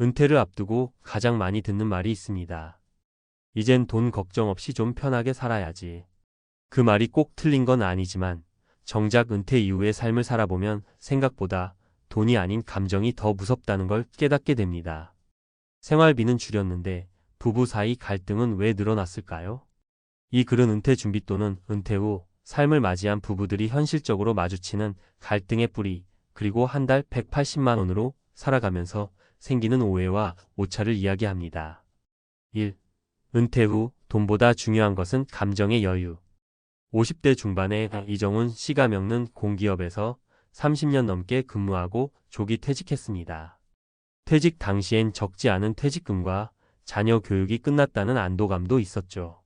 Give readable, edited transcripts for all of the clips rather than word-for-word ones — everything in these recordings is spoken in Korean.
은퇴를 앞두고 가장 많이 듣는 말이 있습니다. 이젠 돈 걱정 없이 좀 편하게 살아야지. 그 말이 꼭 틀린 건 아니지만 정작 은퇴 이후의 삶을 살아보면 생각보다 돈이 아닌 감정이 더 무섭다는 걸 깨닫게 됩니다. 생활비는 줄였는데 부부 사이 갈등은 왜 늘어났을까요? 이 글은 은퇴 준비 또는 은퇴 후 삶을 맞이한 부부들이 현실적으로 마주치는 갈등의 뿌리, 그리고 한 달 180만 원으로 살아가면서 생기는 오해와 오차를 이야기합니다. 1. 은퇴 후 돈보다 중요한 것은 감정의 여유. 50대 중반에 이정훈 씨가 겪는 공기업에서 30년 넘게 근무하고 조기 퇴직했습니다. 퇴직 당시엔 적지 않은 퇴직금과 자녀 교육이 끝났다는 안도감도 있었죠.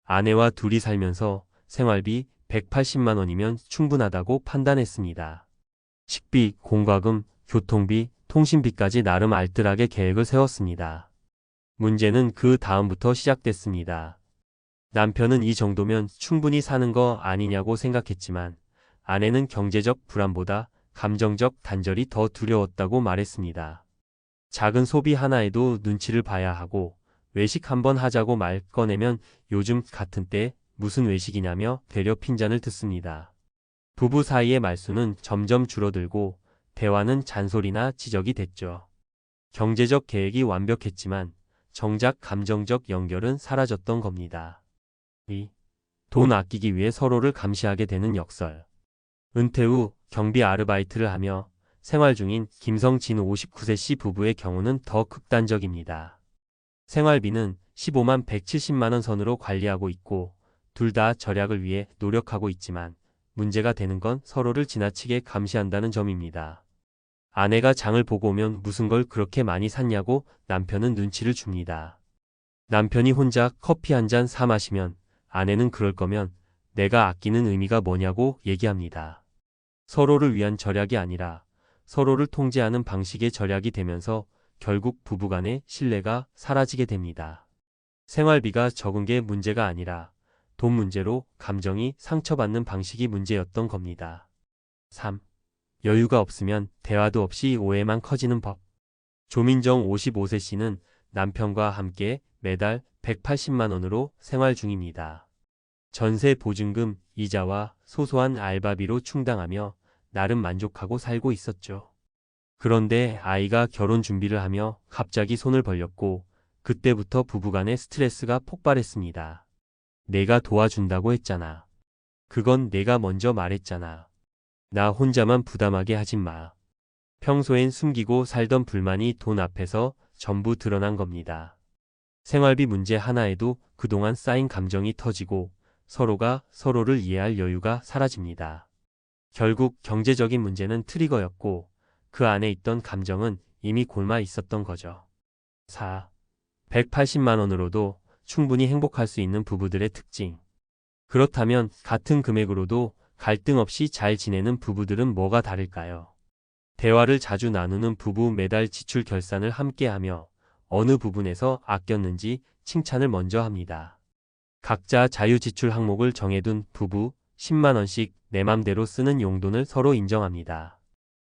아내와 둘이 살면서 생활비 180만 원이면 충분하다고 판단했습니다. 식비, 공과금, 교통비, 통신비까지 나름 알뜰하게 계획을 세웠습니다. 문제는 그 다음부터 시작됐습니다. 남편은 이 정도면 충분히 사는 거 아니냐고 생각했지만 아내는 경제적 불안보다 감정적 단절이 더 두려웠다고 말했습니다. 작은 소비 하나에도 눈치를 봐야 하고 외식 한번 하자고 말 꺼내면 요즘 같은 때 무슨 외식이냐며 되려 핀잔을 듣습니다. 부부 사이의 말수는 점점 줄어들고 대화는 잔소리나 지적이 됐죠. 경제적 계획이 완벽했지만 정작 감정적 연결은 사라졌던 겁니다. 2. 돈 아끼기 위해 서로를 감시하게 되는 역설. 은퇴 후 경비 아르바이트를 하며 생활 중인 김성진 59세 씨 부부의 경우는 더 극단적입니다. 생활비는 15만 170만 원 선으로 관리하고 있고 둘 다 절약을 위해 노력하고 있지만 문제가 되는 건 서로를 지나치게 감시한다는 점입니다. 아내가 장을 보고 오면 무슨 걸 그렇게 많이 샀냐고 남편은 눈치를 줍니다. 남편이 혼자 커피 한 잔 사 마시면 아내는 그럴 거면 내가 아끼는 의미가 뭐냐고 얘기합니다. 서로를 위한 절약이 아니라 서로를 통제하는 방식의 절약이 되면서 결국 부부간의 신뢰가 사라지게 됩니다. 생활비가 적은 게 문제가 아니라 돈 문제로 감정이 상처받는 방식이 문제였던 겁니다. 3. 여유가 없으면 대화도 없이 오해만 커지는 법. 조민정 55세 씨는 남편과 함께 매달 180만 원으로 생활 중입니다. 전세 보증금, 이자와 소소한 알바비로 충당하며 나름 만족하고 살고 있었죠. 그런데 아이가 결혼 준비를 하며 갑자기 손을 벌렸고 그때부터 부부간의 스트레스가 폭발했습니다. 내가 도와준다고 했잖아. 그건 내가 먼저 말했잖아. 나 혼자만 부담하게 하지 마. 평소엔 숨기고 살던 불만이 돈 앞에서 전부 드러난 겁니다. 생활비 문제 하나에도 그동안 쌓인 감정이 터지고 서로가 서로를 이해할 여유가 사라집니다. 결국 경제적인 문제는 트리거였고 그 안에 있던 감정은 이미 골마 있었던 거죠. 4. 180만 원으로도 충분히 행복할 수 있는 부부들의 특징. 그렇다면 같은 금액으로도 갈등 없이 잘 지내는 부부들은 뭐가 다를까요? 대화를 자주 나누는 부부, 매달 지출 결산을 함께하며 어느 부분에서 아꼈는지 칭찬을 먼저 합니다. 각자 자유지출 항목을 정해둔 부부, 10만 원씩 내 맘대로 쓰는 용돈을 서로 인정합니다.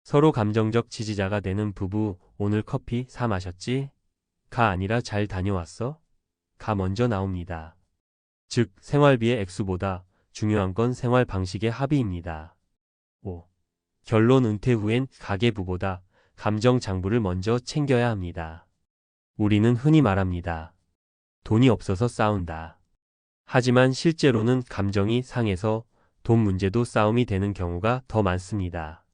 서로 감정적 지지자가 되는 부부, 오늘 커피 사 마셨지? 가 아니라 잘 다녀왔어? 가 먼저 나옵니다. 즉, 생활비의 액수보다 중요한 건 생활 방식의 합의입니다. 5. 결론 은퇴 후엔 가계부보다 감정 장부를 먼저 챙겨야 합니다. 우리는 흔히 말합니다. 돈이 없어서 싸운다. 하지만 실제로는 감정이 상해서 돈 문제도 싸움이 되는 경우가 더 많습니다.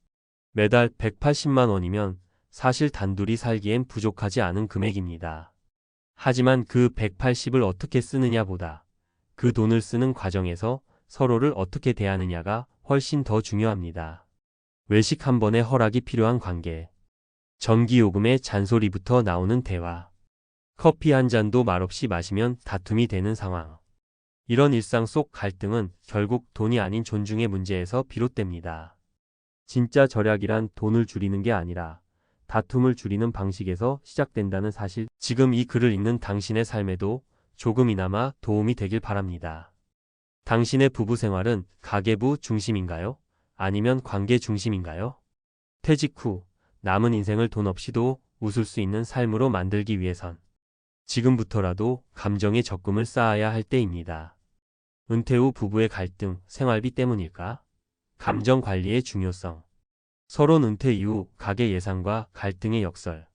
매달 180만 원이면 사실 단둘이 살기엔 부족하지 않은 금액입니다. 하지만 그 180을 어떻게 쓰느냐보다 그 돈을 쓰는 과정에서 서로를 어떻게 대하느냐가 훨씬 더 중요합니다. 외식 한 번에 허락이 필요한 관계. 전기요금의 잔소리부터 나오는 대화. 커피 한 잔도 말없이 마시면 다툼이 되는 상황. 이런 일상 속 갈등은 결국 돈이 아닌 존중의 문제에서 비롯됩니다. 진짜 절약이란 돈을 줄이는 게 아니라 다툼을 줄이는 방식에서 시작된다는 사실, 지금 이 글을 읽는 당신의 삶에도 조금이나마 도움이 되길 바랍니다. 당신의 부부 생활은 가계부 중심인가요? 아니면 관계 중심인가요? 퇴직 후 남은 인생을 돈 없이도 웃을 수 있는 삶으로 만들기 위해선 지금부터라도 감정의 적금을 쌓아야 할 때입니다. 은퇴 후 부부의 갈등, 생활비 때문일까? 감정 관리의 중요성. 서론 은퇴 이후 가계 예산과 갈등의 역설.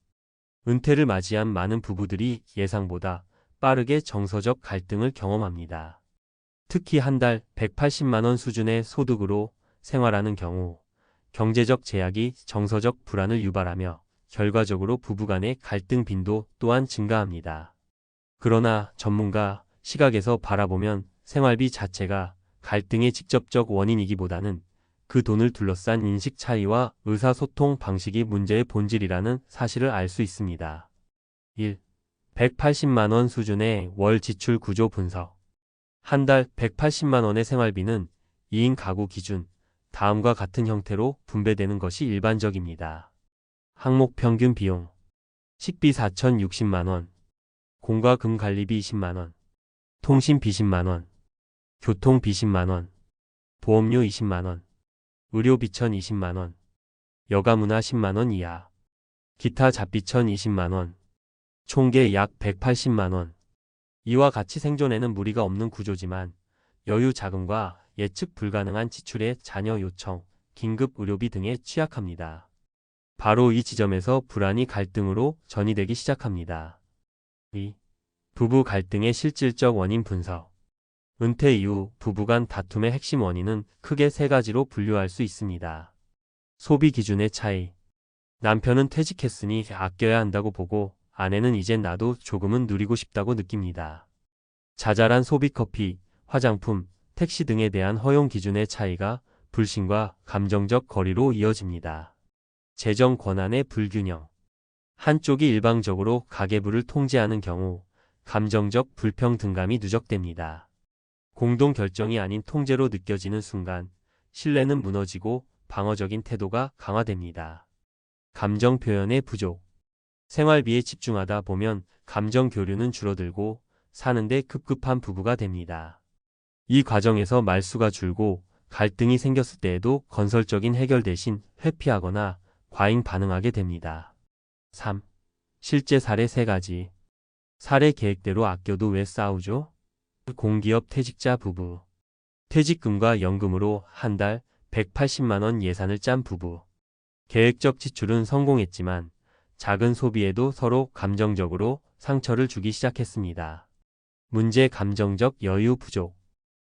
은퇴를 맞이한 많은 부부들이 예상보다 빠르게 정서적 갈등을 경험합니다. 특히 한 달 180만 원 수준의 소득으로 생활하는 경우 경제적 제약이 정서적 불안을 유발하며 결과적으로 부부간의 갈등 빈도 또한 증가합니다. 그러나 전문가 시각에서 바라보면 생활비 자체가 갈등의 직접적 원인이기보다는 그 돈을 둘러싼 인식 차이와 의사소통 방식이 문제의 본질이라는 사실을 알 수 있습니다. 1. 180만 원 수준의 월 지출 구조 분석. 한 달 180만 원의 생활비는 2인 가구 기준 다음과 같은 형태로 분배되는 것이 일반적입니다. 항목 평균 비용. 식비 4,060만 원, 공과 금 관리비 20만 원, 통신비 10만 원, 교통비 10만 원, 보험료 20만 원, 의료비천 20만 원, 여가문화 10만 원 이하, 기타 잡비천 20만 원, 총계 약 180만 원. 이와 같이 생존에는 무리가 없는 구조지만 여유 자금과 예측 불가능한 지출의 자녀 요청, 긴급 의료비 등에 취약합니다. 바로 이 지점에서 불안이 갈등으로 전이되기 시작합니다. 2. 부부 갈등의 실질적 원인 분석. 은퇴 이후 부부 간 다툼의 핵심 원인은 크게 세 가지로 분류할 수 있습니다. 소비 기준의 차이. 남편은 퇴직했으니 아껴야 한다고 보고 아내는 이젠 나도 조금은 누리고 싶다고 느낍니다. 자잘한 소비 커피, 화장품, 택시 등에 대한 허용 기준의 차이가 불신과 감정적 거리로 이어집니다. 재정 권한의 불균형. 한쪽이 일방적으로 가계부를 통제하는 경우 감정적 불평등감이 누적됩니다. 공동 결정이 아닌 통제로 느껴지는 순간 신뢰는 무너지고 방어적인 태도가 강화됩니다. 감정 표현의 부족. 생활비에 집중하다 보면 감정 교류는 줄어들고 사는데 급급한 부부가 됩니다. 이 과정에서 말수가 줄고 갈등이 생겼을 때에도 건설적인 해결 대신 회피하거나 과잉 반응하게 됩니다. 3. 실제 사례 3가지. 사례 계획대로 아껴도 왜 싸우죠? 공기업 퇴직자 부부. 퇴직금과 연금으로 한 달 180만 원 예산을 짠 부부. 계획적 지출은 성공했지만 작은 소비에도 서로 감정적으로 상처를 주기 시작했습니다. 문제 감정적 여유 부족.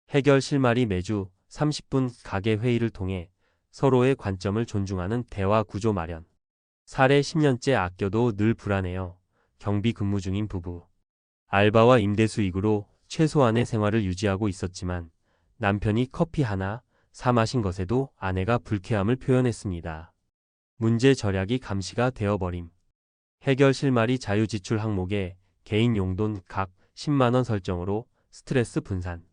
해결 실마리 매주 30분 가계 회의를 통해 서로의 관점을 존중하는 대화 구조 마련. 사례 10년째 아껴도 늘 불안해요. 경비 근무 중인 부부. 알바와 임대 수익으로 최소한의 생활을 유지하고 있었지만 남편이 커피 하나 사 마신 것에도 아내가 불쾌함을 표현했습니다. 문제 절약이 감시가 되어버림. 해결 실마리 자유지출 항목에 개인 용돈 각 10만 원 설정으로 스트레스 분산.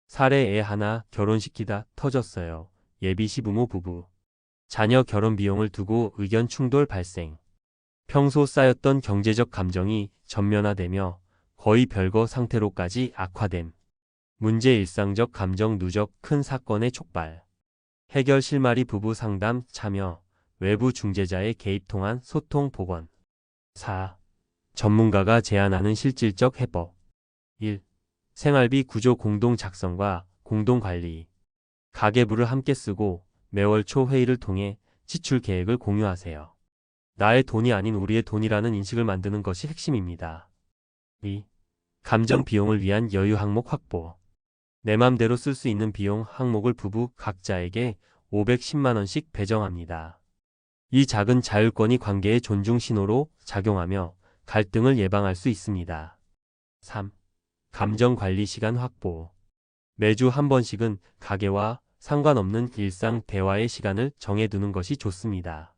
사례 애 하나 결혼시키다 터졌어요. 예비 시부모 부부. 자녀 결혼 비용을 두고 의견 충돌 발생. 평소 쌓였던 경제적 감정이 전면화되며 거의 별거 상태로까지 악화됨. 문제 일상적 감정 누적 큰 사건의 촉발. 해결 실마리 부부 상담 참여. 외부 중재자의 개입 통한 소통 복원. 4. 전문가가 제안하는 실질적 해법. 1. 생활비 구조 공동 작성과 공동 관리. 가계부를 함께 쓰고 매월 초 회의를 통해 지출 계획을 공유하세요. 나의 돈이 아닌 우리의 돈이라는 인식을 만드는 것이 핵심입니다. 2. 감정 비용을 위한 여유 항목 확보. 내 맘대로 쓸 수 있는 비용 항목을 부부 각자에게 510만 원씩 배정합니다. 이 작은 자율권이 관계의 존중 신호로 작용하며 갈등을 예방할 수 있습니다. 3. 감정 관리 시간 확보. 매주 한 번씩은 가계와 상관없는 일상 대화의 시간을 정해두는 것이 좋습니다.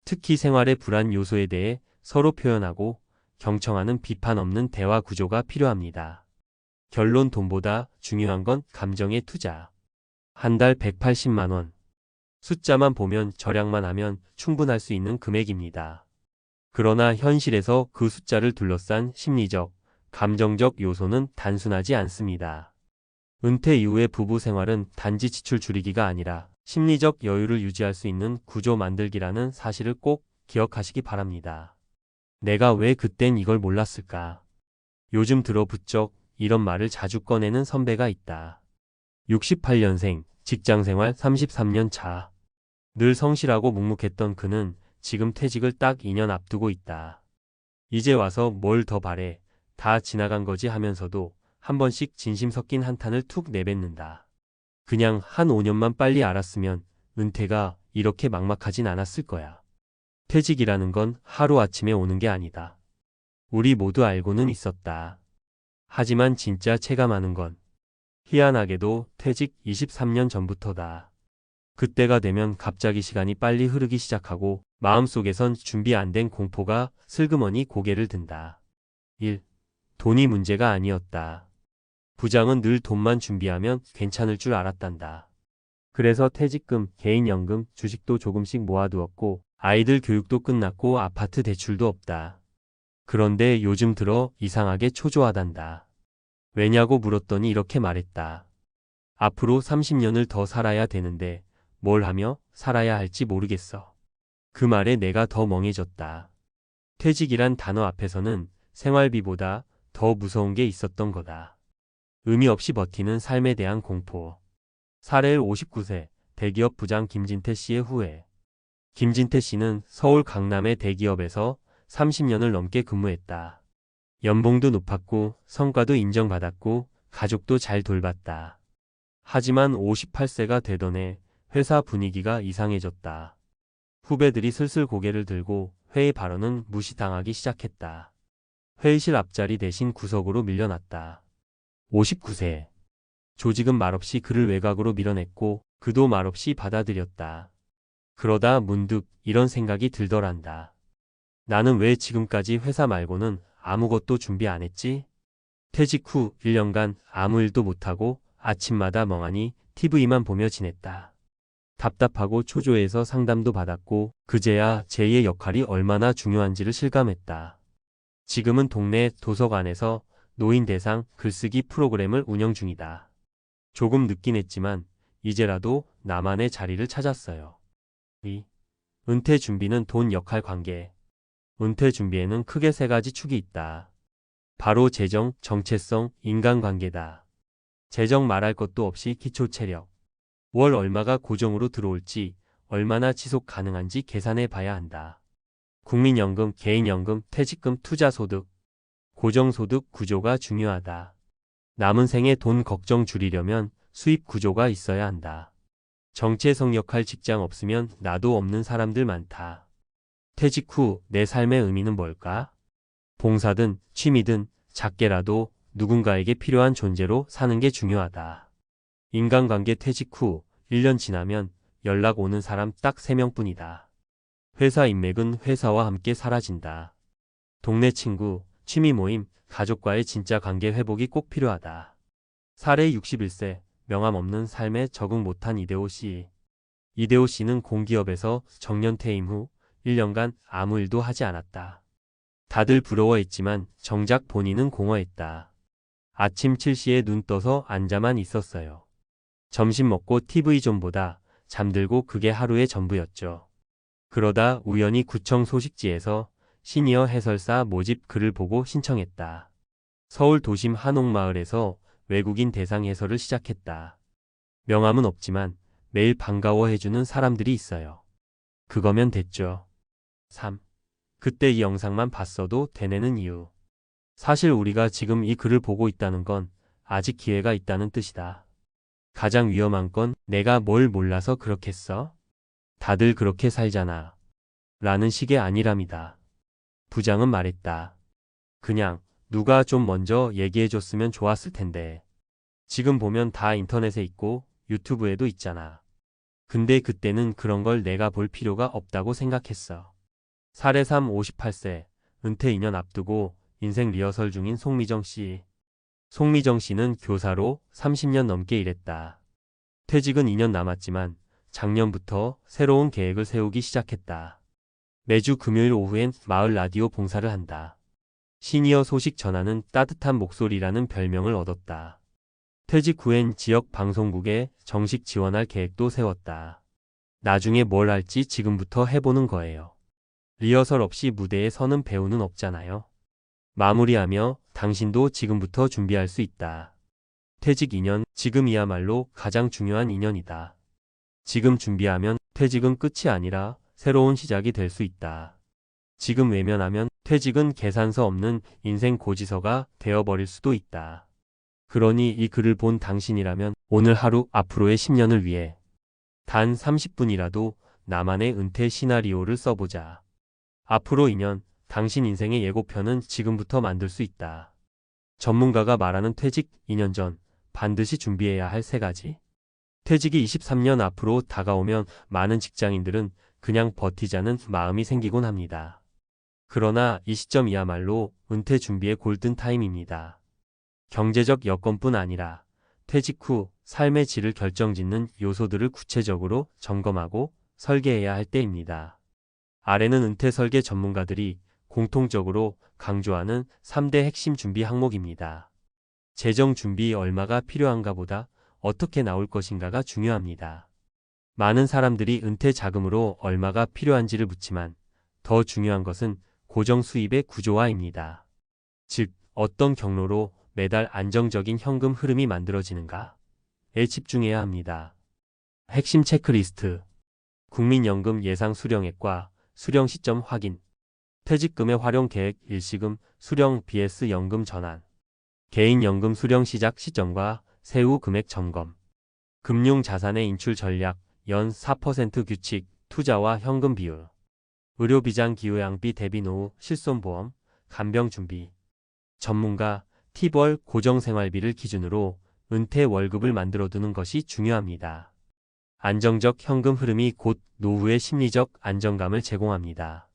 특히 생활의 불안 요소에 대해 서로 표현하고 경청하는 비판 없는 대화 구조가 필요합니다. 결론 돈보다 중요한 건 감정의 투자. 한 달 180만 원. 숫자만 보면 절약만 하면 충분할 수 있는 금액입니다. 그러나 현실에서 그 숫자를 둘러싼 심리적, 감정적 요소는 단순하지 않습니다. 은퇴 이후의 부부 생활은 단지 지출 줄이기가 아니라 심리적 여유를 유지할 수 있는 구조 만들기라는 사실을 꼭 기억하시기 바랍니다. 내가 왜 그땐 이걸 몰랐을까? 요즘 들어 부쩍 이런 말을 자주 꺼내는 선배가 있다. 68년생, 직장생활 33년 차. 늘 성실하고 묵묵했던 그는 지금 퇴직을 딱 2년 앞두고 있다. 이제 와서 뭘 더 바래? 다 지나간 거지 하면서도 한 번씩 진심 섞인 한탄을 툭 내뱉는다. 그냥 한 5년만 빨리 알았으면 은퇴가 이렇게 막막하진 않았을 거야. 퇴직이라는 건 하루아침에 오는 게 아니다. 우리 모두 알고는 있었다. 하지만 진짜 체감하는 건 희한하게도 퇴직 23년 전부터다. 그때가 되면 갑자기 시간이 빨리 흐르기 시작하고 마음속에선 준비 안 된 공포가 슬그머니 고개를 든다. 1. 돈이 문제가 아니었다. 부장은 늘 돈만 준비하면 괜찮을 줄 알았단다. 그래서 퇴직금, 개인연금, 주식도 조금씩 모아두었고 아이들 교육도 끝났고 아파트 대출도 없다. 그런데 요즘 들어 이상하게 초조하단다. 왜냐고 물었더니 이렇게 말했다. 앞으로 30년을 더 살아야 되는데 뭘 하며 살아야 할지 모르겠어. 그 말에 내가 더 멍해졌다. 퇴직이란 단어 앞에서는 생활비보다 더 무서운 게 있었던 거다. 의미 없이 버티는 삶에 대한 공포. 사례일 59세 대기업 부장 김진태 씨의 후회. 김진태 씨는 서울 강남의 대기업에서 30년을 넘게 근무했다. 연봉도 높았고 성과도 인정받았고 가족도 잘 돌봤다. 하지만 58세가 되던 해 회사 분위기가 이상해졌다. 후배들이 슬슬 고개를 들고 회의 발언은 무시당하기 시작했다. 회의실 앞자리 대신 구석으로 밀려났다. 59세. 조직은 말없이 그를 외곽으로 밀어냈고 그도 말없이 받아들였다. 그러다 문득 이런 생각이 들더란다. 나는 왜 지금까지 회사 말고는 아무것도 준비 안 했지? 퇴직 후 1년간 아무 일도 못하고 아침마다 멍하니 TV만 보며 지냈다. 답답하고 초조해서 상담도 받았고 그제야 제2의 역할이 얼마나 중요한지를 실감했다. 지금은 동네 도서관에서 노인 대상 글쓰기 프로그램을 운영 중이다. 조금 늦긴 했지만 이제라도 나만의 자리를 찾았어요. 2. 은퇴 준비는 돈 역할 관계. 은퇴 준비에는 크게 세 가지 축이 있다. 바로 재정, 정체성, 인간관계다. 재정 말할 것도 없이 기초 체력. 월 얼마가 고정으로 들어올지, 얼마나 지속 가능한지 계산해 봐야 한다. 국민연금, 개인연금, 퇴직금, 투자소득. 고정소득 구조가 중요하다. 남은 생에 돈 걱정 줄이려면 수입 구조가 있어야 한다. 정체성 역할 직장 없으면 나도 없는 사람들 많다. 퇴직 후 내 삶의 의미는 뭘까? 봉사든 취미든 작게라도 누군가에게 필요한 존재로 사는 게 중요하다. 인간관계 퇴직 후 1년 지나면 연락 오는 사람 딱 3명뿐이다. 회사 인맥은 회사와 함께 사라진다. 동네 친구, 취미 모임, 가족과의 진짜 관계 회복이 꼭 필요하다. 사례 61세, 명함 없는 삶에 적응 못한 이대호 씨. 이대호 씨는 공기업에서 정년 퇴임 후 1년간 아무 일도 하지 않았다. 다들 부러워했지만 정작 본인은 공허했다. 아침 7시에 눈 떠서 앉아만 있었어요. 점심 먹고 TV 좀 보다 잠들고 그게 하루의 전부였죠. 그러다 우연히 구청 소식지에서 시니어 해설사 모집 글을 보고 신청했다. 서울 도심 한옥마을에서 외국인 대상 해설을 시작했다. 명함은 없지만 매일 반가워해주는 사람들이 있어요. 그거면 됐죠. 3. 그때 이 영상만 봤어도 되뇌는 이유. 사실 우리가 지금 이 글을 보고 있다는 건 아직 기회가 있다는 뜻이다. 가장 위험한 건 내가 뭘 몰라서 그렇겠어? 다들 그렇게 살잖아. 라는 식의 아니람이다. 부장은 말했다. 그냥 누가 좀 먼저 얘기해줬으면 좋았을 텐데. 지금 보면 다 인터넷에 있고 유튜브에도 있잖아. 근데 그때는 그런 걸 내가 볼 필요가 없다고 생각했어. 사례 3 58세, 은퇴 2년 앞두고 인생 리허설 중인 송미정 씨. 송미정 씨는 교사로 30년 넘게 일했다. 퇴직은 2년 남았지만 작년부터 새로운 계획을 세우기 시작했다. 매주 금요일 오후엔 마을 라디오 봉사를 한다. 시니어 소식 전하는 따뜻한 목소리라는 별명을 얻었다. 퇴직 후엔 지역 방송국에 정식 지원할 계획도 세웠다. 나중에 뭘 할지 지금부터 해보는 거예요. 리허설 없이 무대에 서는 배우는 없잖아요. 마무리하며 당신도 지금부터 준비할 수 있다. 퇴직 2년, 지금이야말로 가장 중요한 2년이다. 지금 준비하면 퇴직은 끝이 아니라 새로운 시작이 될 수 있다. 지금 외면하면 퇴직은 계산서 없는 인생 고지서가 되어버릴 수도 있다. 그러니 이 글을 본 당신이라면 오늘 하루 앞으로의 10년을 위해 단 30분이라도 나만의 은퇴 시나리오를 써보자. 앞으로 2년, 당신 인생의 예고편은 지금부터 만들 수 있다. 전문가가 말하는 퇴직 2년 전 반드시 준비해야 할 3가지. 퇴직이 23년 앞으로 다가오면 많은 직장인들은 그냥 버티자는 마음이 생기곤 합니다. 그러나 이 시점이야말로 은퇴 준비의 골든타임입니다. 경제적 여건뿐 아니라 퇴직 후 삶의 질을 결정짓는 요소들을 구체적으로 점검하고 설계해야 할 때입니다. 아래는 은퇴 설계 전문가들이 공통적으로 강조하는 3대 핵심 준비 항목입니다. 재정 준비 얼마가 필요한가 보다 어떻게 나올 것인가가 중요합니다. 많은 사람들이 은퇴 자금으로 얼마가 필요한지를 묻지만 더 중요한 것은 고정 수입의 구조화입니다. 즉, 어떤 경로로 매달 안정적인 현금 흐름이 만들어지는가에 집중해야 합니다. 핵심 체크리스트. 국민연금 예상 수령액과 수령 시점 확인. 퇴직금의 활용 계획 일시금 수령 vs 연금 전환. 개인연금 수령 시작 시점과 세후 금액 점검. 금융자산의 인출 전략, 연 4% 규칙, 투자와 현금 비율. 의료비장 기후양비 대비 노후, 실손보험, 간병 준비. 전문가, T월 고정생활비를 기준으로 은퇴 월급을 만들어두는 것이 중요합니다. 안정적 현금 흐름이 곧 노후의 심리적 안정감을 제공합니다.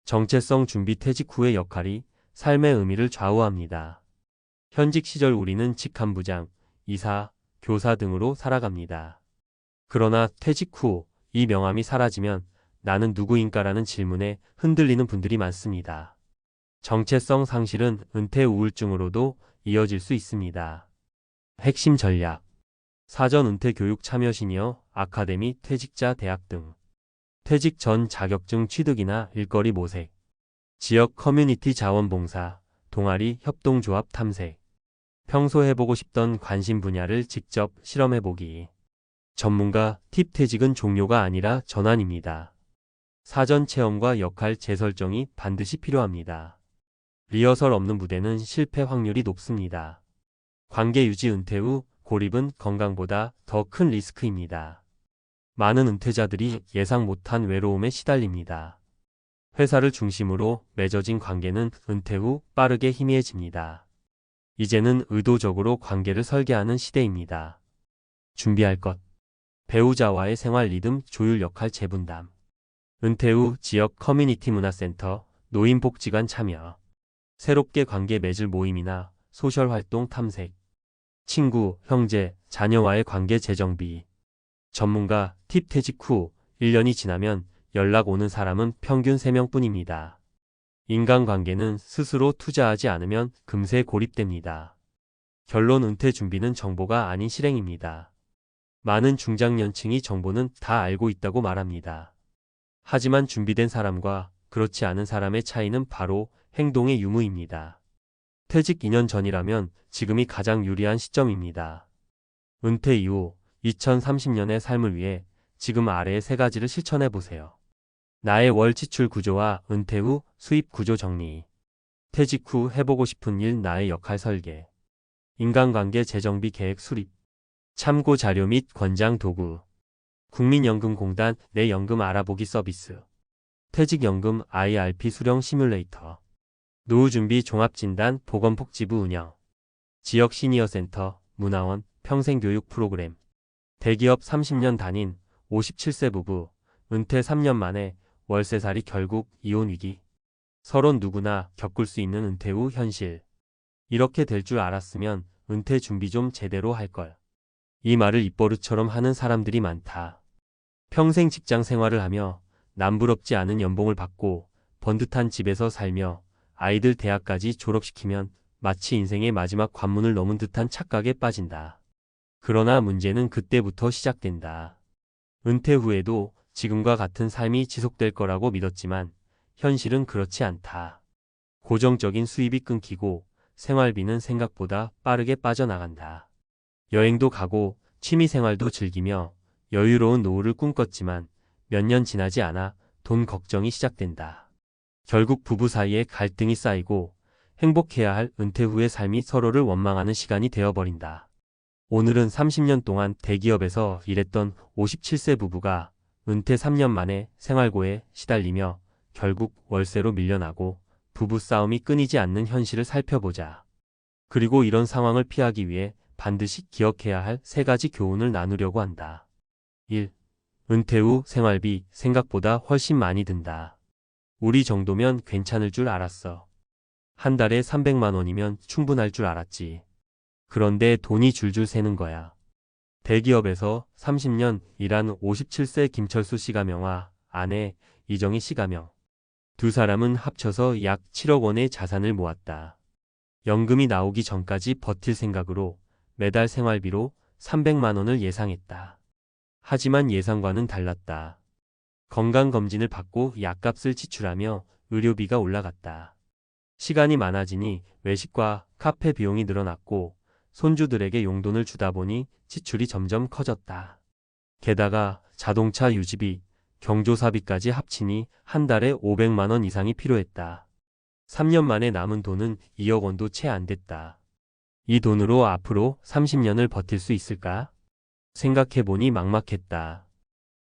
정체성 준비 퇴직 후의 역할이 삶의 의미를 좌우합니다. 현직 시절 우리는 직함부장, 이사, 교사 등으로 살아갑니다. 그러나 퇴직 후 이 명함이 사라지면 나는 누구인가라는 질문에 흔들리는 분들이 많습니다. 정체성 상실은 은퇴 우울증으로도 이어질 수 있습니다. 핵심 전략. 사전 은퇴 교육 참여 시니어, 아카데미, 퇴직자 대학 등. 퇴직 전 자격증 취득이나 일거리 모색. 지역 커뮤니티 자원봉사, 동아리, 협동조합 탐색. 평소 해보고 싶던 관심 분야를 직접 실험해보기. 전문가 팁 퇴직은 종료가 아니라 전환입니다. 사전 체험과 역할 재설정이 반드시 필요합니다. 리허설 없는 무대는 실패 확률이 높습니다. 관계 유지 은퇴 후 고립은 건강보다 더 큰 리스크입니다. 많은 은퇴자들이 예상 못한 외로움에 시달립니다. 회사를 중심으로 맺어진 관계는 은퇴 후 빠르게 희미해집니다. 이제는 의도적으로 관계를 설계하는 시대입니다. 준비할 것. 배우자와의 생활 리듬 조율 역할 재분담. 은퇴 후 지역 커뮤니티 문화센터, 노인복지관 참여. 새롭게 관계 맺을 모임이나 소셜 활동 탐색. 친구, 형제, 자녀와의 관계 재정비. 전문가 팁 퇴직 후 1년이 지나면 연락 오는 사람은 평균 3명뿐입니다. 인간관계는 스스로 투자하지 않으면 금세 고립됩니다. 결론 은퇴 준비는 정보가 아닌 실행입니다. 많은 중장년층이 정보는 다 알고 있다고 말합니다. 하지만 준비된 사람과 그렇지 않은 사람의 차이는 바로 행동의 유무입니다. 퇴직 2년 전이라면 지금이 가장 유리한 시점입니다. 은퇴 이후 2030년의 삶을 위해 지금 아래의 3가지를 실천해 보세요. 나의 월 지출 구조와 은퇴 후 수입 구조 정리. 퇴직 후 해보고 싶은 일 나의 역할 설계. 인간관계 재정비 계획 수립. 참고 자료 및 권장 도구. 국민연금공단 내 연금 알아보기 서비스. 퇴직연금 IRP 수령 시뮬레이터. 노후준비 종합진단 보건복지부 운영. 지역 시니어센터, 문화원, 평생교육 프로그램. 대기업 30년 다닌 57세 부부, 은퇴 3년 만에 월세살이 결국 이혼 위기. 서론 누구나 겪을 수 있는 은퇴 후 현실. 이렇게 될 줄 알았으면 은퇴 준비 좀 제대로 할걸. 이 말을 입버릇처럼 하는 사람들이 많다. 평생 직장 생활을 하며 남부럽지 않은 연봉을 받고 번듯한 집에서 살며 아이들 대학까지 졸업시키면 마치 인생의 마지막 관문을 넘은 듯한 착각에 빠진다. 그러나 문제는 그때부터 시작된다. 은퇴 후에도 지금과 같은 삶이 지속될 거라고 믿었지만 현실은 그렇지 않다. 고정적인 수입이 끊기고 생활비는 생각보다 빠르게 빠져나간다. 여행도 가고 취미 생활도 즐기며 여유로운 노후를 꿈꿨지만 몇 년 지나지 않아 돈 걱정이 시작된다. 결국 부부 사이에 갈등이 쌓이고 행복해야 할 은퇴 후의 삶이 서로를 원망하는 시간이 되어버린다. 오늘은 30년 동안 대기업에서 일했던 57세 부부가 은퇴 3년 만에 생활고에 시달리며 결국 월세로 밀려나고 부부 싸움이 끊이지 않는 현실을 살펴보자. 그리고 이런 상황을 피하기 위해 반드시 기억해야 할 3가지 교훈을 나누려고 한다. 1. 은퇴 후 생활비 생각보다 훨씬 많이 든다. 우리 정도면 괜찮을 줄 알았어. 한 달에 300만 원이면 충분할 줄 알았지. 그런데 돈이 줄줄 새는 거야. 대기업에서 30년 일한 57세 김철수 씨 가명과 아내 이정희 씨 가명. 두 사람은 합쳐서 약 7억 원의 자산을 모았다. 연금이 나오기 전까지 버틸 생각으로 매달 생활비로 300만 원을 예상했다. 하지만 예상과는 달랐다. 건강검진을 받고 약값을 지출하며 의료비가 올라갔다. 시간이 많아지니 외식과 카페 비용이 늘어났고 손주들에게 용돈을 주다 보니 지출이 점점 커졌다. 게다가 자동차 유지비, 경조사비까지 합치니 한 달에 500만 원 이상이 필요했다. 3년 만에 남은 돈은 2억 원도 채 안 됐다. 이 돈으로 앞으로 30년을 버틸 수 있을까? 생각해보니 막막했다.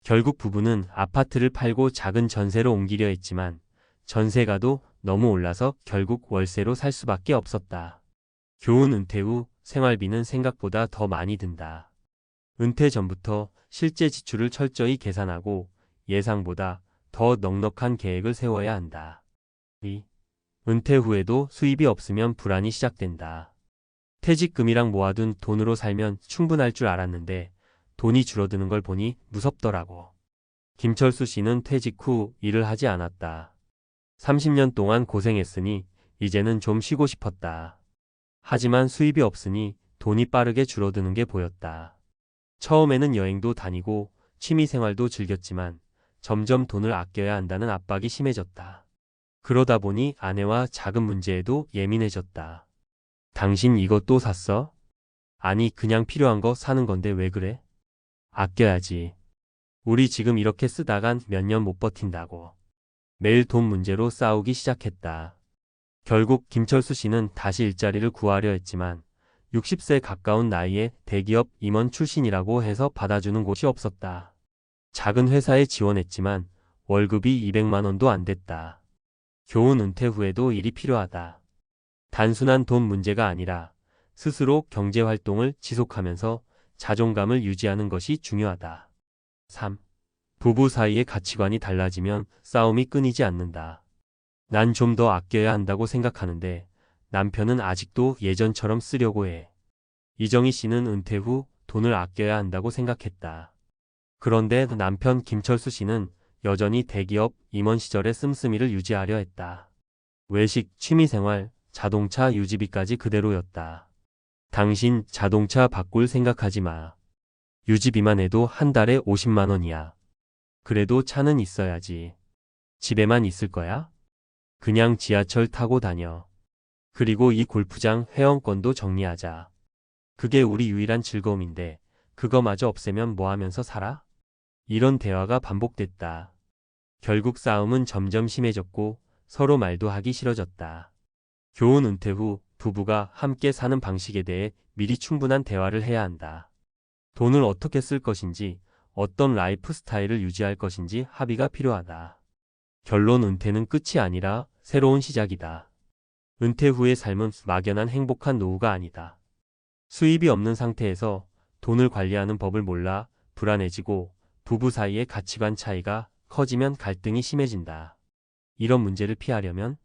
결국 부부는 아파트를 팔고 작은 전세로 옮기려 했지만 전세가도 너무 올라서 결국 월세로 살 수밖에 없었다. 교훈: 은퇴 후 생활비는 생각보다 더 많이 든다. 은퇴 전부터 실제 지출을 철저히 계산하고 예상보다 더 넉넉한 계획을 세워야 한다. 2. 은퇴 후에도 수입이 없으면 불안이 시작된다. 퇴직금이랑 모아둔 돈으로 살면 충분할 줄 알았는데 돈이 줄어드는 걸 보니 무섭더라고. 김철수 씨는 퇴직 후 일을 하지 않았다. 30년 동안 고생했으니 이제는 좀 쉬고 싶었다. 하지만 수입이 없으니 돈이 빠르게 줄어드는 게 보였다. 처음에는 여행도 다니고 취미생활도 즐겼지만 점점 돈을 아껴야 한다는 압박이 심해졌다. 그러다 보니 아내와 작은 문제에도 예민해졌다. 당신 이거 또 샀어? 아니, 그냥 필요한 거 사는 건데 왜 그래? 아껴야지. 우리 지금 이렇게 쓰다간 몇 년 못 버틴다고. 매일 돈 문제로 싸우기 시작했다. 결국 김철수 씨는 다시 일자리를 구하려 했지만 60세 가까운 나이에 대기업 임원 출신이라고 해서 받아주는 곳이 없었다. 작은 회사에 지원했지만 월급이 200만 원도 안 됐다. 교훈: 은퇴 후에도 일이 필요하다. 단순한 돈 문제가 아니라 스스로 경제활동을 지속하면서 자존감을 유지하는 것이 중요하다. 3. 부부 사이의 가치관이 달라지면 싸움이 끊이지 않는다. 난 좀 더 아껴야 한다고 생각하는데 남편은 아직도 예전처럼 쓰려고 해. 이정희 씨는 은퇴 후 돈을 아껴야 한다고 생각했다. 그런데 남편 김철수 씨는 여전히 대기업 임원 시절의 씀씀이를 유지하려 했다. 외식, 취미생활, 자동차 유지비까지 그대로였다. 당신 자동차 바꿀 생각하지 마. 유지비만 해도 한 달에 50만 원이야. 그래도 차는 있어야지. 집에만 있을 거야? 그냥 지하철 타고 다녀. 그리고 이 골프장 회원권도 정리하자. 그게 우리 유일한 즐거움인데 그거마저 없애면 뭐 하면서 살아? 이런 대화가 반복됐다. 결국 싸움은 점점 심해졌고 서로 말도 하기 싫어졌다. 교훈: 은퇴 후 부부가 함께 사는 방식에 대해 미리 충분한 대화를 해야 한다. 돈을 어떻게 쓸 것인지, 어떤 라이프 스타일을 유지할 것인지 합의가 필요하다. 결론: 은퇴는 끝이 아니라 새로운 시작이다. 은퇴 후의 삶은 막연한 행복한 노후가 아니다. 수입이 없는 상태에서 돈을 관리하는 법을 몰라 불안해지고 부부 사이의 가치관 차이가 커지면 갈등이 심해진다. 이런 문제를 피하려면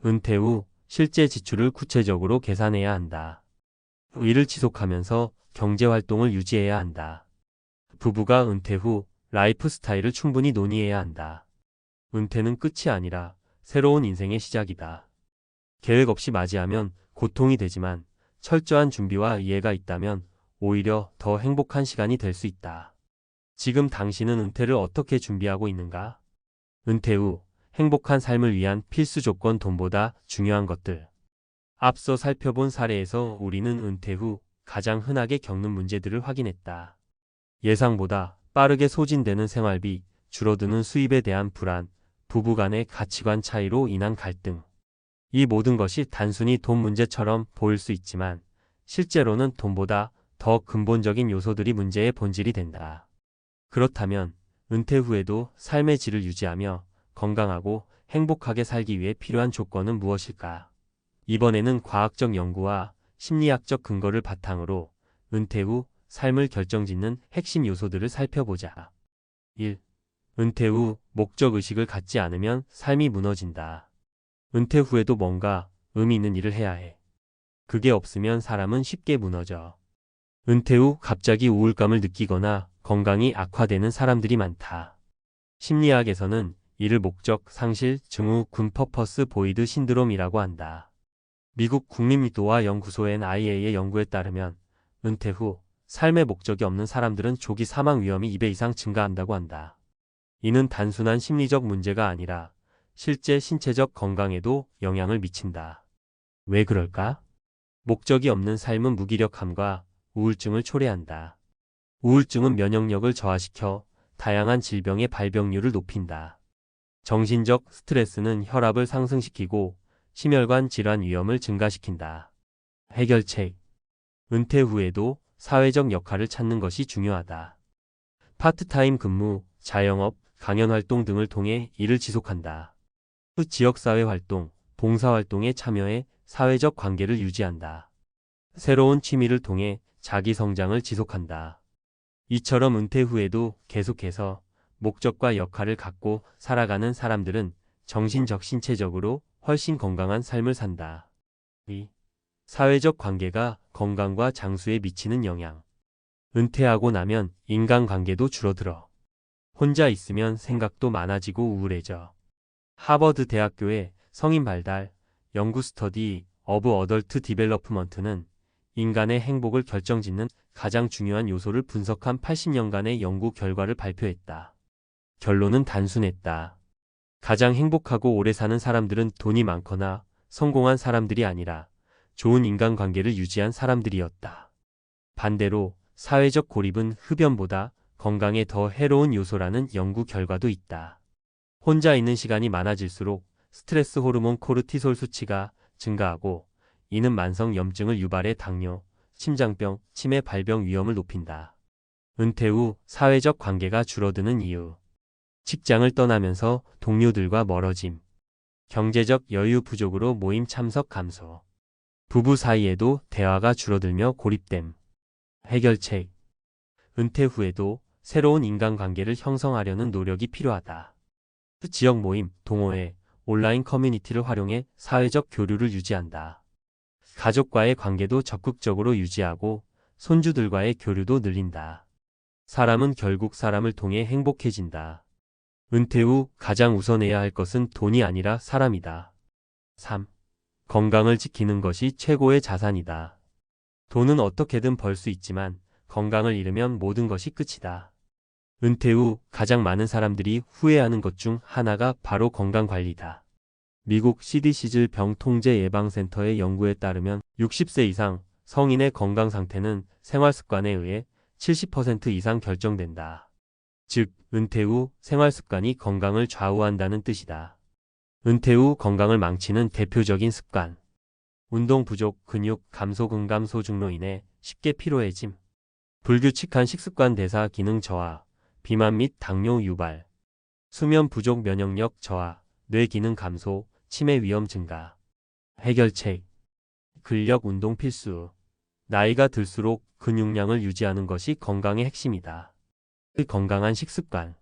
은퇴 후 실제 지출을 구체적으로 계산해야 한다. 일을 지속하면서 경제활동을 유지해야 한다. 부부가 은퇴 후 라이프 스타일을 충분히 논의해야 한다. 은퇴는 끝이 아니라 새로운 인생의 시작이다. 계획 없이 맞이하면 고통이 되지만 철저한 준비와 이해가 있다면 오히려 더 행복한 시간이 될 수 있다. 지금 당신은 은퇴를 어떻게 준비하고 있는가? 은퇴 후 행복한 삶을 위한 필수 조건 돈보다 중요한 것들. 앞서 살펴본 사례에서 우리는 은퇴 후 가장 흔하게 겪는 문제들을 확인했다. 예상보다 빠르게 소진되는 생활비, 줄어드는 수입에 대한 불안, 부부 간의 가치관 차이로 인한 갈등. 이 모든 것이 단순히 돈 문제처럼 보일 수 있지만 실제로는 돈보다 더 근본적인 요소들이 문제의 본질이 된다. 그렇다면 은퇴 후에도 삶의 질을 유지하며 건강하고 행복하게 살기 위해 필요한 조건은 무엇일까? 이번에는 과학적 연구와 심리학적 근거를 바탕으로 은퇴 후 삶을 결정짓는 핵심 요소들을 살펴보자. 1. 은퇴 후 목적의식을 갖지 않으면 삶이 무너진다. 은퇴 후에도 뭔가 의미 있는 일을 해야 해. 그게 없으면 사람은 쉽게 무너져. 은퇴 후 갑자기 우울감을 느끼거나 건강이 악화되는 사람들이 많다. 심리학에서는 이를 목적 상실 증후 군 퍼퍼스 보이드 신드롬이라고 한다. 미국 국립노화 연구소 NIA의 연구에 따르면 은퇴 후 삶의 목적이 없는 사람들은 조기 사망 위험이 2배 이상 증가한다고 한다. 이는 단순한 심리적 문제가 아니라 실제 신체적 건강에도 영향을 미친다. 왜 그럴까? 목적이 없는 삶은 무기력함과 우울증을 초래한다. 우울증은 면역력을 저하시켜 다양한 질병의 발병률을 높인다. 정신적 스트레스는 혈압을 상승시키고 심혈관 질환 위험을 증가시킨다. 해결책. 은퇴 후에도 사회적 역할을 찾는 것이 중요하다. 파트타임 근무, 자영업, 강연 활동 등을 통해 일을 지속한다. 지역사회 활동, 봉사활동에 참여해 사회적 관계를 유지한다. 새로운 취미를 통해 자기 성장을 지속한다. 이처럼 은퇴 후에도 계속해서 목적과 역할을 갖고 살아가는 사람들은 정신적, 신체적으로 훨씬 건강한 삶을 산다. 2. 사회적 관계가 건강과 장수에 미치는 영향. 은퇴하고 나면 인간관계도 줄어들어. 혼자 있으면 생각도 많아지고 우울해져. 하버드 대학교의 성인 발달 연구 스터디 오브 어덜트 디벨로프먼트는 인간의 행복을 결정짓는 가장 중요한 요소를 분석한 80년간의 연구 결과를 발표했다. 결론은 단순했다. 가장 행복하고 오래 사는 사람들은 돈이 많거나 성공한 사람들이 아니라 좋은 인간관계를 유지한 사람들이었다. 반대로 사회적 고립은 흡연보다 건강에 더 해로운 요소라는 연구 결과도 있다. 혼자 있는 시간이 많아질수록 스트레스 호르몬 코르티솔 수치가 증가하고 이는 만성 염증을 유발해 당뇨, 심장병, 치매 발병 위험을 높인다. 은퇴 후 사회적 관계가 줄어드는 이유. 직장을 떠나면서 동료들과 멀어짐. 경제적 여유 부족으로 모임 참석 감소. 부부 사이에도 대화가 줄어들며 고립됨. 해결책. 은퇴 후에도 새로운 인간관계를 형성하려는 노력이 필요하다. 지역 모임, 동호회, 온라인 커뮤니티를 활용해 사회적 교류를 유지한다. 가족과의 관계도 적극적으로 유지하고 손주들과의 교류도 늘린다. 사람은 결국 사람을 통해 행복해진다. 은퇴 후 가장 우선해야 할 것은 돈이 아니라 사람이다. 3. 건강을 지키는 것이 최고의 자산이다. 돈은 어떻게든 벌 수 있지만 건강을 잃으면 모든 것이 끝이다. 은퇴 후 가장 많은 사람들이 후회하는 것 중 하나가 바로 건강관리다. 미국 CDC 병통제예방센터의 연구에 따르면 60세 이상 성인의 건강 상태는 생활 습관에 의해 70% 이상 결정된다. 즉, 은퇴 후 생활 습관이 건강을 좌우한다는 뜻이다. 은퇴 후 건강을 망치는 대표적인 습관. 운동 부족, 근육 감소, 근감소증로 인해 쉽게 피로해짐. 불규칙한 식습관, 대사 기능 저하, 비만 및 당뇨 유발. 수면 부족, 면역력 저하, 뇌 기능 감소, 치매 위험 증가. 해결책. 근력 운동 필수. 나이가 들수록 근육량을 유지하는 것이 건강의 핵심이다. 건강한 식습관.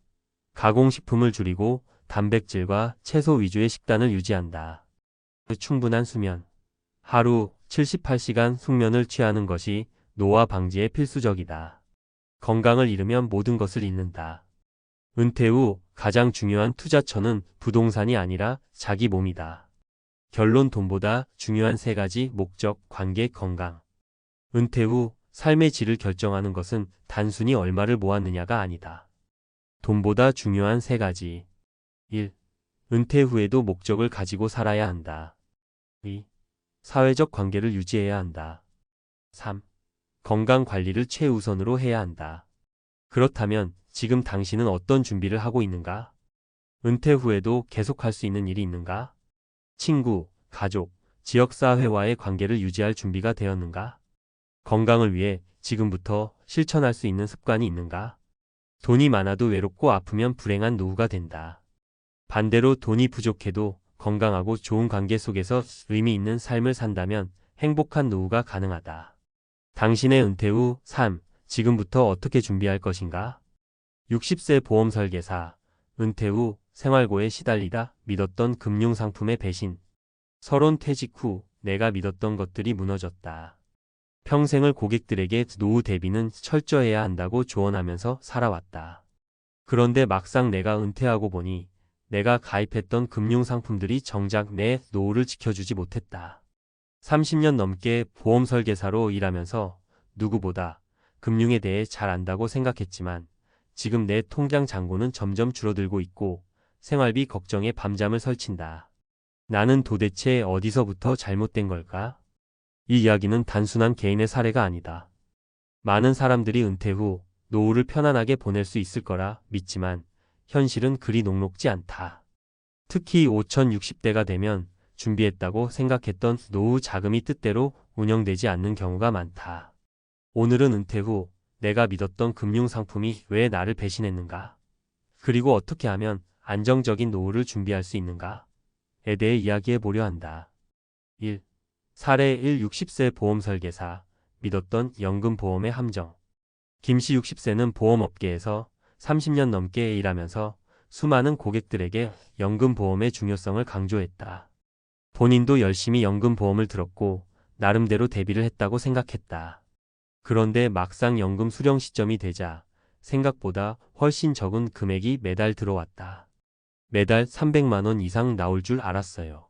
가공식품을 줄이고 단백질과 채소 위주의 식단을 유지한다. 충분한 수면. 하루 78시간 숙면을 취하는 것이 노화 방지에 필수적이다. 건강을 잃으면 모든 것을 잃는다. 은퇴 후 가장 중요한 투자처는 부동산이 아니라 자기 몸이다. 결론, 돈보다 중요한 세 가지: 목적, 관계, 건강. 은퇴 후 삶의 질을 결정하는 것은 단순히 얼마를 모았느냐가 아니다. 돈보다 중요한 세 가지. 1. 은퇴 후에도 목적을 가지고 살아야 한다. 2. 사회적 관계를 유지해야 한다. 3. 건강 관리를 최우선으로 해야 한다. 그렇다면 지금 당신은 어떤 준비를 하고 있는가? 은퇴 후에도 계속할 수 있는 일이 있는가? 친구, 가족, 지역사회와의 관계를 유지할 준비가 되었는가? 건강을 위해 지금부터 실천할 수 있는 습관이 있는가? 돈이 많아도 외롭고 아프면 불행한 노후가 된다. 반대로 돈이 부족해도 건강하고 좋은 관계 속에서 의미 있는 삶을 산다면 행복한 노후가 가능하다. 당신의 은퇴 후 삶, 지금부터 어떻게 준비할 것인가? 60세 보험 설계사, 은퇴 후 생활고에 시달리다 믿었던 금융상품의 배신. 서론 퇴직 후 내가 믿었던 것들이 무너졌다. 평생을 고객들에게 노후 대비는 철저해야 한다고 조언하면서 살아왔다. 그런데 막상 내가 은퇴하고 보니 내가 가입했던 금융상품들이 정작 내 노후를 지켜주지 못했다. 30년 넘게 보험 설계사로 일하면서 누구보다 금융에 대해 잘 안다고 생각했지만 지금 내 통장 잔고는 점점 줄어들고 있고 생활비 걱정에 밤잠을 설친다. 나는 도대체 어디서부터 잘못된 걸까? 이 이야기는 단순한 개인의 사례가 아니다. 많은 사람들이 은퇴 후 노후를 편안하게 보낼 수 있을 거라 믿지만 현실은 그리 녹록지 않다. 특히 5060대가 되면 준비했다고 생각했던 노후 자금이 뜻대로 운영되지 않는 경우가 많다. 오늘은 은퇴 후 내가 믿었던 금융상품이 왜 나를 배신했는가? 그리고 어떻게 하면 안정적인 노후를 준비할 수 있는가? 에 대해 이야기해 보려 한다. 1. 사례 1. 60세 보험 설계사, 믿었던 연금보험의 함정. 김씨 60세는 보험업계에서 30년 넘게 일하면서 수많은 고객들에게 연금보험의 중요성을 강조했다. 본인도 열심히 연금보험을 들었고 나름대로 대비를 했다고 생각했다. 그런데 막상 연금 수령 시점이 되자 생각보다 훨씬 적은 금액이 매달 들어왔다. 매달 300만 원 이상 나올 줄 알았어요.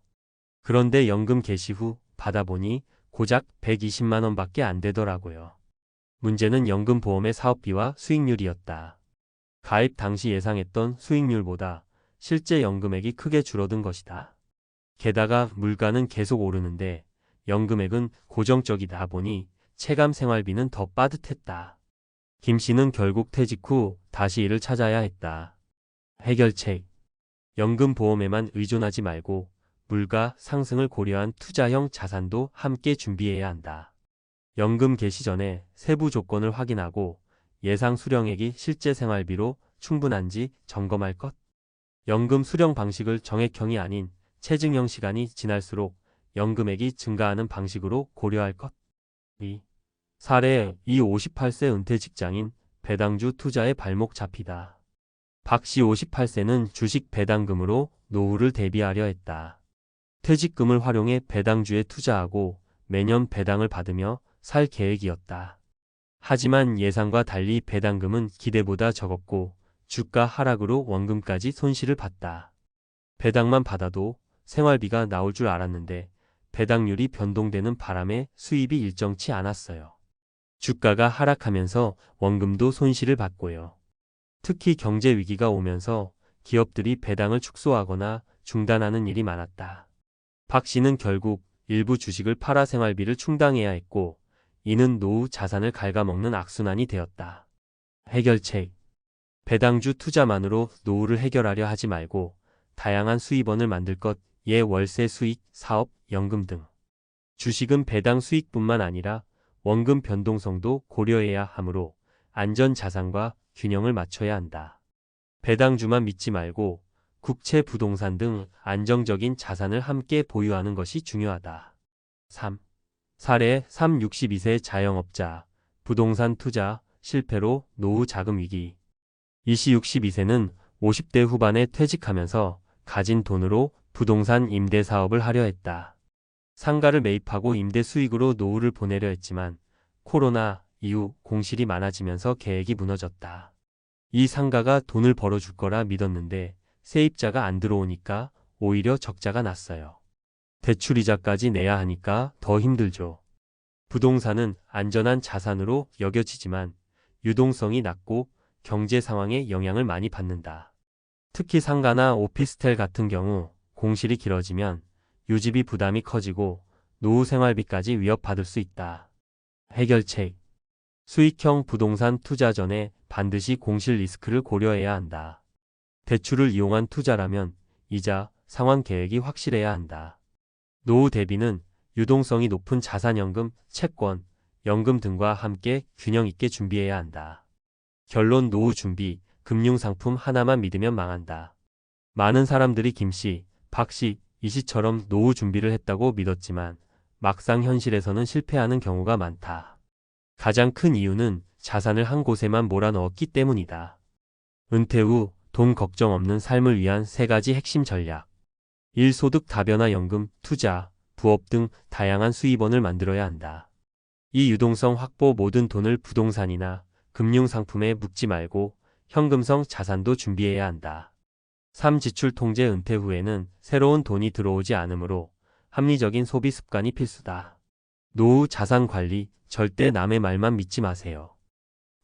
그런데 연금 개시 후 받아보니 고작 120만 원밖에 안 되더라고요. 문제는 연금보험의 사업비와 수익률이었다. 가입 당시 예상했던 수익률보다 실제 연금액이 크게 줄어든 것이다. 게다가 물가는 계속 오르는데 연금액은 고정적이다 보니 체감 생활비는 더 빠듯했다. 김 씨는 결국 퇴직 후 다시 일을 찾아야 했다. 해결책. 연금보험에만 의존하지 말고 물가 상승을 고려한 투자형 자산도 함께 준비해야 한다. 연금 개시 전에 세부 조건을 확인하고 예상 수령액이 실제 생활비로 충분한지 점검할 것. 연금 수령 방식을 정액형이 아닌 체증형 시간이 지날수록 연금액이 증가하는 방식으로 고려할 것. 2. 사례 2. 58세 은퇴 직장인 배당주 투자에 발목 잡히다. 박 씨 58세는 주식 배당금으로 노후를 대비하려 했다. 퇴직금을 활용해 배당주에 투자하고 매년 배당을 받으며 살 계획이었다. 하지만 예상과 달리 배당금은 기대보다 적었고 주가 하락으로 원금까지 손실을 봤다. 배당만 받아도 생활비가 나올 줄 알았는데 배당률이 변동되는 바람에 수입이 일정치 않았어요. 주가가 하락하면서 원금도 손실을 봤고요. 특히 경제 위기가 오면서 기업들이 배당을 축소하거나 중단하는 일이 많았다. 박 씨는 결국 일부 주식을 팔아 생활비를 충당해야 했고 이는 노후 자산을 갉아먹는 악순환이 되었다. 해결책. 배당주 투자만으로 노후를 해결하려 하지 말고 다양한 수입원을 만들 것, 예 월세 수익, 사업, 연금 등. 주식은 배당 수익뿐만 아니라 원금 변동성도 고려해야 하므로 안전 자산과 균형을 맞춰야 한다. 배당주만 믿지 말고 국채, 부동산 등 안정적인 자산을 함께 보유하는 것이 중요하다. 3. 사례 3. 62세 자영업자, 부동산 투자, 실패로 노후 자금 위기. 이씨 62세는 50대 후반에 퇴직하면서 가진 돈으로 부동산 임대 사업을 하려 했다. 상가를 매입하고 임대 수익으로 노후를 보내려 했지만 코로나 이후 공실이 많아지면서 계획이 무너졌다. 이 상가가 돈을 벌어줄 거라 믿었는데 세입자가 안 들어오니까 오히려 적자가 났어요. 대출이자까지 내야 하니까 더 힘들죠. 부동산은 안전한 자산으로 여겨지지만 유동성이 낮고 경제 상황에 영향을 많이 받는다. 특히 상가나 오피스텔 같은 경우 공실이 길어지면 유지비 부담이 커지고 노후 생활비까지 위협받을 수 있다. 해결책. 수익형 부동산 투자 전에 반드시 공실 리스크를 고려해야 한다. 대출을 이용한 투자라면 이자, 상환 계획이 확실해야 한다. 노후 대비는 유동성이 높은 자산연금, 채권, 연금 등과 함께 균형 있게 준비해야 한다. 결론 노후 준비, 금융상품 하나만 믿으면 망한다. 많은 사람들이 김씨, 박씨, 이씨처럼 노후 준비를 했다고 믿었지만 막상 현실에서는 실패하는 경우가 많다. 가장 큰 이유는 자산을 한 곳에만 몰아넣었기 때문이다. 은퇴 후 돈 걱정 없는 삶을 위한 3가지 핵심 전략. 1. 소득 다변화 연금, 투자, 부업 등 다양한 수입원을 만들어야 한다. 2. 유동성 확보 모든 돈을 부동산이나 금융상품에 묻지 말고 현금성 자산도 준비해야 한다. 3. 지출 통제 은퇴 후에는 새로운 돈이 들어오지 않으므로 합리적인 소비 습관이 필수다. 노후 자산 관리, 절대 남의 말만 믿지 마세요.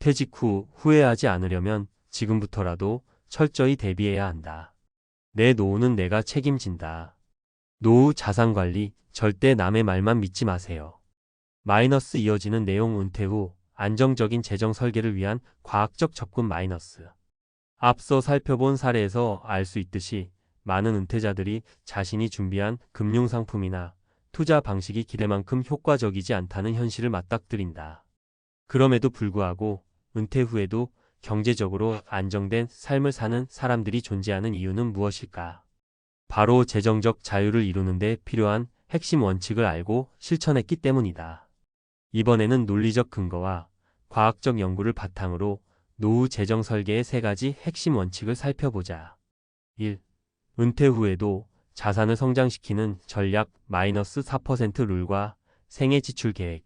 퇴직 후 후회하지 않으려면 지금부터라도 철저히 대비해야 한다. 내 노후는 내가 책임진다. 노후 자산 관리, 절대 남의 말만 믿지 마세요. 마이너스 이어지는 내용 은퇴 후 안정적인 재정 설계를 위한 과학적 접근 마이너스. 앞서 살펴본 사례에서 알 수 있듯이 많은 은퇴자들이 자신이 준비한 금융상품이나 투자 방식이 기대만큼 효과적이지 않다는 현실을 맞닥뜨린다. 그럼에도 불구하고 은퇴 후에도 경제적으로 안정된 삶을 사는 사람들이 존재하는 이유는 무엇일까? 바로 재정적 자유를 이루는 데 필요한 핵심 원칙을 알고 실천했기 때문이다. 이번에는 논리적 근거와 과학적 연구를 바탕으로 노후 재정 설계의 3가지 핵심 원칙을 살펴보자. 1. 은퇴 후에도 자산을 성장시키는 전략 마이너스 4% 룰과 생애 지출 계획.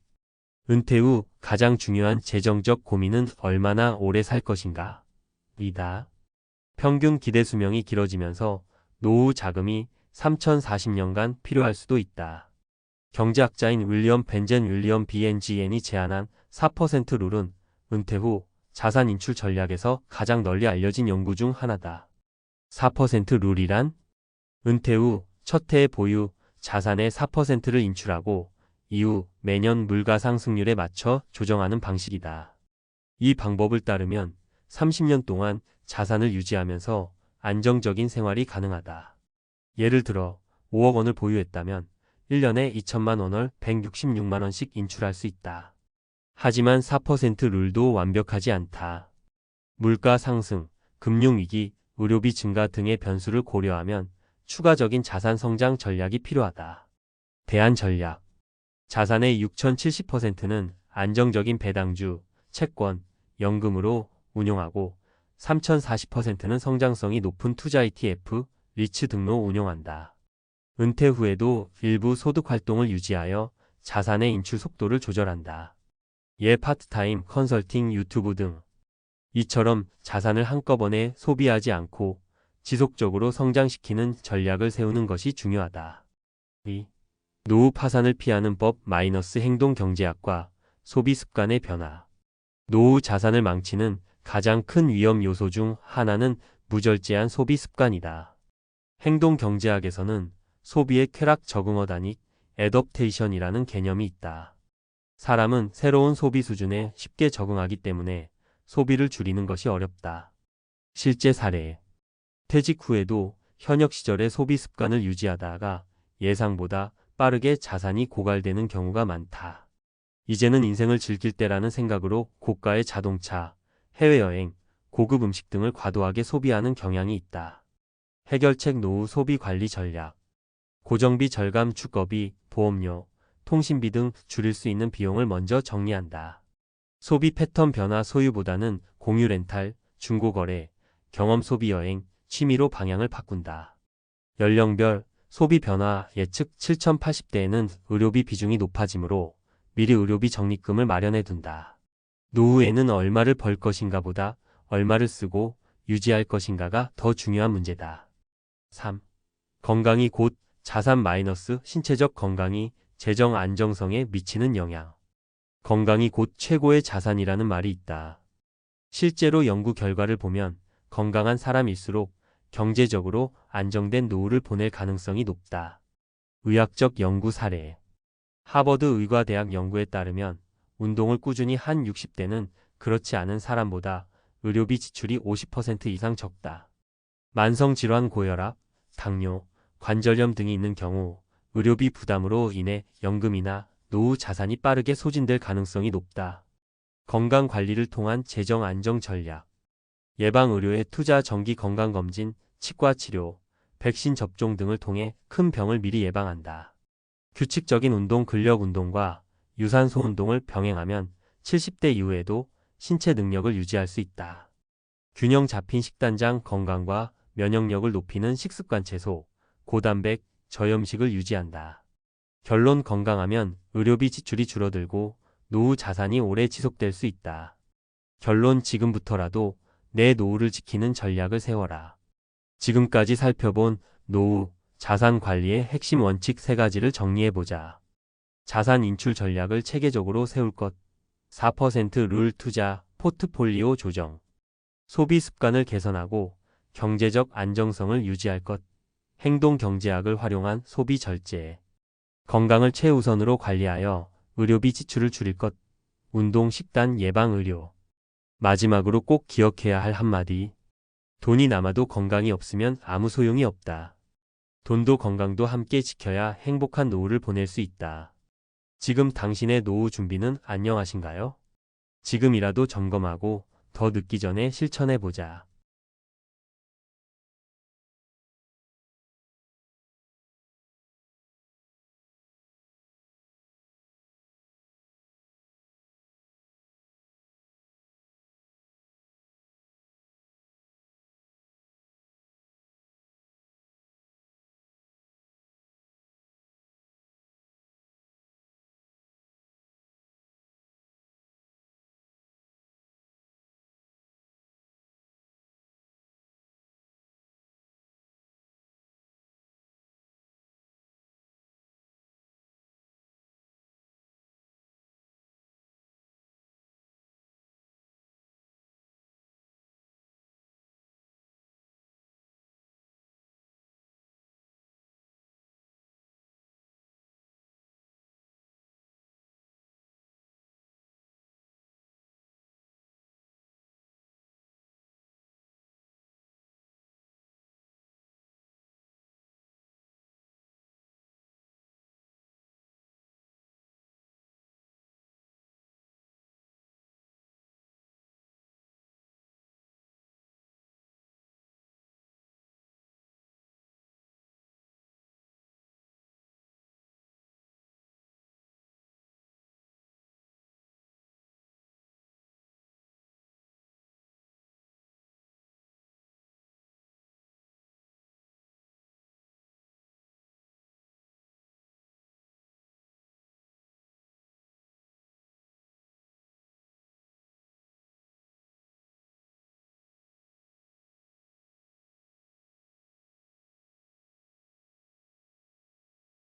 은퇴 후 가장 중요한 재정적 고민은 얼마나 오래 살 것인가? 이다. 평균 기대 수명이 길어지면서 노후 자금이 3040년간 필요할 수도 있다. 경제학자인 윌리엄 벤젠 윌리엄 BNGN이 제안한 4% 룰은 은퇴 후 자산 인출 전략에서 가장 널리 알려진 연구 중 하나다. 4% 룰이란 은퇴 후 첫 해의 보유 자산의 4%를 인출하고 이후 매년 물가 상승률에 맞춰 조정하는 방식이다. 이 방법을 따르면 30년 동안 자산을 유지하면서 안정적인 생활이 가능하다. 예를 들어 5억 원을 보유했다면 1년에 2천만 원을 166만 원씩 인출할 수 있다. 하지만 4% 룰도 완벽하지 않다. 물가 상승, 금융위기, 의료비 증가 등의 변수를 고려하면 추가적인 자산 성장 전략이 필요하다. 대안 전략. 자산의 6070%는 안정적인 배당주, 채권, 연금으로 운용하고 3040%는 성장성이 높은 투자 ETF, 리츠 등로 운용한다. 은퇴 후에도 일부 소득 활동을 유지하여 자산의 인출 속도를 조절한다. 예 파트타임, 컨설팅, 유튜브 등. 이처럼 자산을 한꺼번에 소비하지 않고 지속적으로 성장시키는 전략을 세우는 것이 중요하다. 2. 노후 파산을 피하는 법 마이너스 행동경제학과 소비 습관의 변화. 노후 자산을 망치는 가장 큰 위험 요소 중 하나는 무절제한 소비 습관이다. 행동경제학에서는 소비의 쾌락 적응어 단익, 애덕테이션이라는 개념이 있다. 사람은 새로운 소비 수준에 쉽게 적응하기 때문에 소비를 줄이는 것이 어렵다. 실제 사례. 퇴직 후에도 현역 시절의 소비 습관을 유지하다가 예상보다 빠르게 자산이 고갈되는 경우가 많다. 이제는 인생을 즐길 때라는 생각으로 고가의 자동차, 해외여행, 고급 음식 등을 과도하게 소비하는 경향이 있다. 해결책 노후 소비 관리 전략. 고정비 절감 주거비, 보험료, 통신비 등 줄일 수 있는 비용을 먼저 정리한다. 소비 패턴 변화 소유보다는 공유 렌탈, 중고거래, 경험 소비 여행, 취미로 방향을 바꾼다. 연령별 소비 변화 예측 7080대에는 의료비 비중이 높아지므로 미리 의료비 적립금을 마련해 둔다. 노후에는 얼마를 벌 것인가 보다 얼마를 쓰고 유지할 것인가가 더 중요한 문제다. 3. 건강이 곧 자산 마이너스 신체적 건강이 재정 안정성에 미치는 영향. 건강이 곧 최고의 자산이라는 말이 있다. 실제로 연구 결과를 보면 건강한 사람일수록 경제적으로 안정된 노후를 보낼 가능성이 높다. 의학적 연구 사례. 하버드 의과대학 연구에 따르면 운동을 꾸준히 한 60대는 그렇지 않은 사람보다 의료비 지출이 50% 이상 적다. 만성질환 고혈압, 당뇨, 관절염 등이 있는 경우 의료비 부담으로 인해 연금이나 노후 자산이 빠르게 소진될 가능성이 높다. 건강관리를 통한 재정 안정 전략. 예방의료에 투자, 정기 건강검진, 치과치료, 백신 접종 등을 통해 큰 병을 미리 예방한다. 규칙적인 운동, 근력 운동과 유산소 운동을 병행하면 70대 이후에도 신체 능력을 유지할 수 있다. 균형 잡힌 식단장, 건강과 면역력을 높이는 식습관 채소, 고단백, 저염식을 유지한다. 결론, 건강하면 의료비 지출이 줄어들고 노후 자산이 오래 지속될 수 있다. 결론, 지금부터라도 내 노후를 지키는 전략을 세워라. 지금까지 살펴본 노후, 자산 관리의 핵심 원칙 3가지를 정리해보자. 자산 인출 전략을 체계적으로 세울 것. 4% 룰 투자, 포트폴리오 조정. 소비 습관을 개선하고 경제적 안정성을 유지할 것. 행동 경제학을 활용한 소비 절제. 건강을 최우선으로 관리하여 의료비 지출을 줄일 것. 운동, 식단, 예방, 의료. 마지막으로 꼭 기억해야 할 한마디. 돈이 남아도 건강이 없으면 아무 소용이 없다. 돈도 건강도 함께 지켜야 행복한 노후를 보낼 수 있다. 지금 당신의 노후 준비는 안녕하신가요? 지금이라도 점검하고 더 늦기 전에 실천해보자.